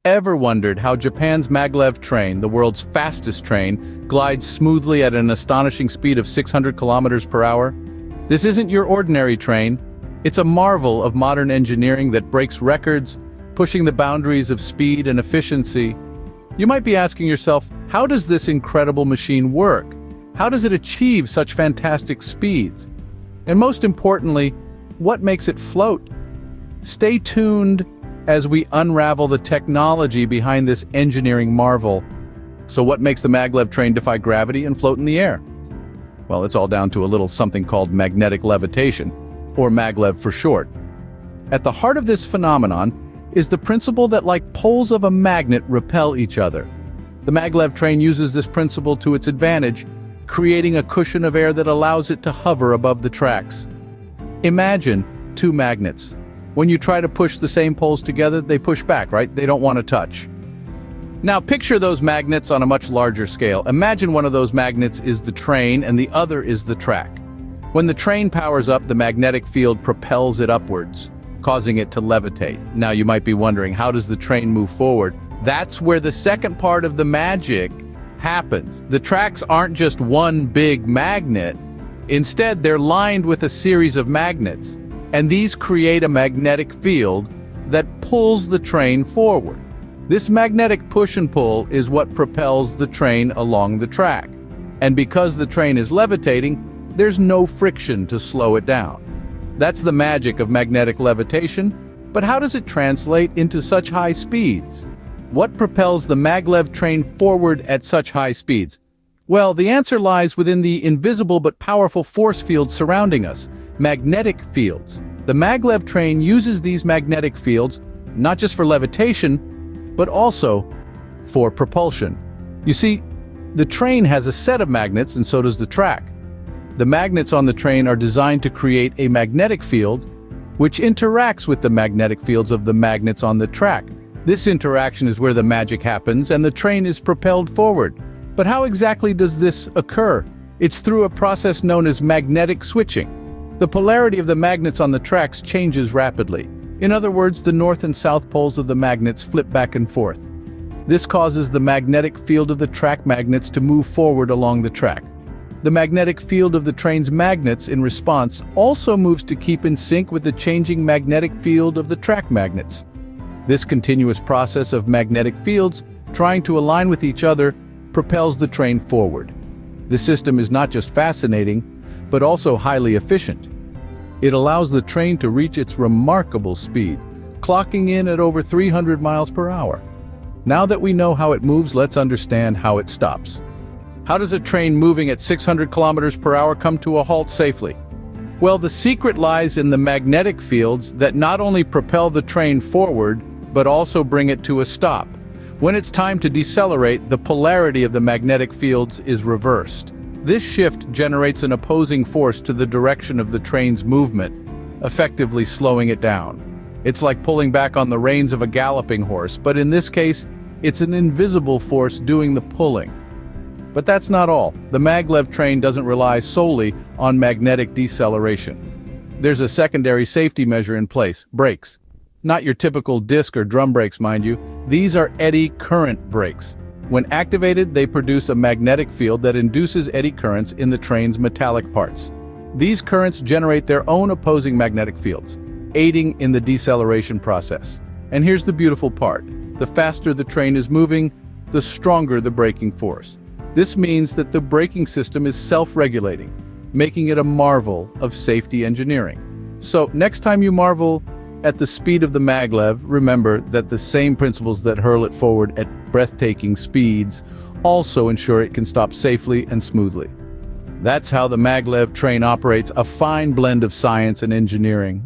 Ever wondered how Japan's Maglev train, the world's fastest train, glides smoothly at an astonishing speed of 600 kilometers per hour? This isn't your ordinary train. It's a marvel of modern engineering that breaks records, pushing the boundaries of speed and efficiency. You might be asking yourself, how does this incredible machine work? How does it achieve such fantastic speeds? And most importantly, what makes it float? Stay tuned as we unravel the technology behind this engineering marvel. So what makes the maglev train defy gravity and float in the air? Well, it's all down to a little something called magnetic levitation, or maglev for short. At the heart of this phenomenon is the principle that like poles of a magnet repel each other. The maglev train uses this principle to its advantage, creating a cushion of air that allows it to hover above the tracks. Imagine two magnets. When you try to push the same poles together, they push back, right? They don't want to touch. Now picture those magnets on a much larger scale. Imagine one of those magnets is the train and the other is the track. When the train powers up, the magnetic field propels it upwards, causing it to levitate. Now you might be wondering, how does the train move forward? That's where the second part of the magic happens. The tracks aren't just one big magnet. Instead, they're lined with a series of magnets. And these create a magnetic field that pulls the train forward. This magnetic push and pull is what propels the train along the track. And because the train is levitating, there's no friction to slow it down. That's the magic of magnetic levitation, but how does it translate into such high speeds? What propels the maglev train forward at such high speeds? Well, the answer lies within the invisible but powerful force fields surrounding us. Magnetic fields. The maglev train uses these magnetic fields not just for levitation, but also for propulsion. You see, the train has a set of magnets and so does the track. The magnets on the train are designed to create a magnetic field which interacts with the magnetic fields of the magnets on the track. This interaction is where the magic happens and the train is propelled forward. But how exactly does this occur? It's through a process known as magnetic switching. The polarity of the magnets on the tracks changes rapidly. In other words, the north and south poles of the magnets flip back and forth. This causes the magnetic field of the track magnets to move forward along the track. The magnetic field of the train's magnets, in response, also moves to keep in sync with the changing magnetic field of the track magnets. This continuous process of magnetic fields, trying to align with each other, propels the train forward. The system is not just fascinating, but also highly efficient. It allows the train to reach its remarkable speed, clocking in at over 300 miles per hour. Now that we know how it moves, let's understand how it stops. How does a train moving at 600 kilometers per hour come to a halt safely? Well, the secret lies in the magnetic fields that not only propel the train forward, but also bring it to a stop. When it's time to decelerate, the polarity of the magnetic fields is reversed. This shift generates an opposing force to the direction of the train's movement, effectively slowing it down. It's like pulling back on the reins of a galloping horse, but in this case, it's an invisible force doing the pulling. But that's not all. The maglev train doesn't rely solely on magnetic deceleration. There's a secondary safety measure in place: brakes. Not your typical disc or drum brakes, mind you. These are eddy current brakes. When activated, they produce a magnetic field that induces eddy currents in the train's metallic parts. These currents generate their own opposing magnetic fields, aiding in the deceleration process. And here's the beautiful part. The faster the train is moving, the stronger the braking force. This means that the braking system is self-regulating, making it a marvel of safety engineering. So next time you marvel at the speed of the maglev, remember that the same principles that hurl it forward at breathtaking speeds also ensure it can stop safely and smoothly. That's how the maglev train operates, a fine blend of science and engineering.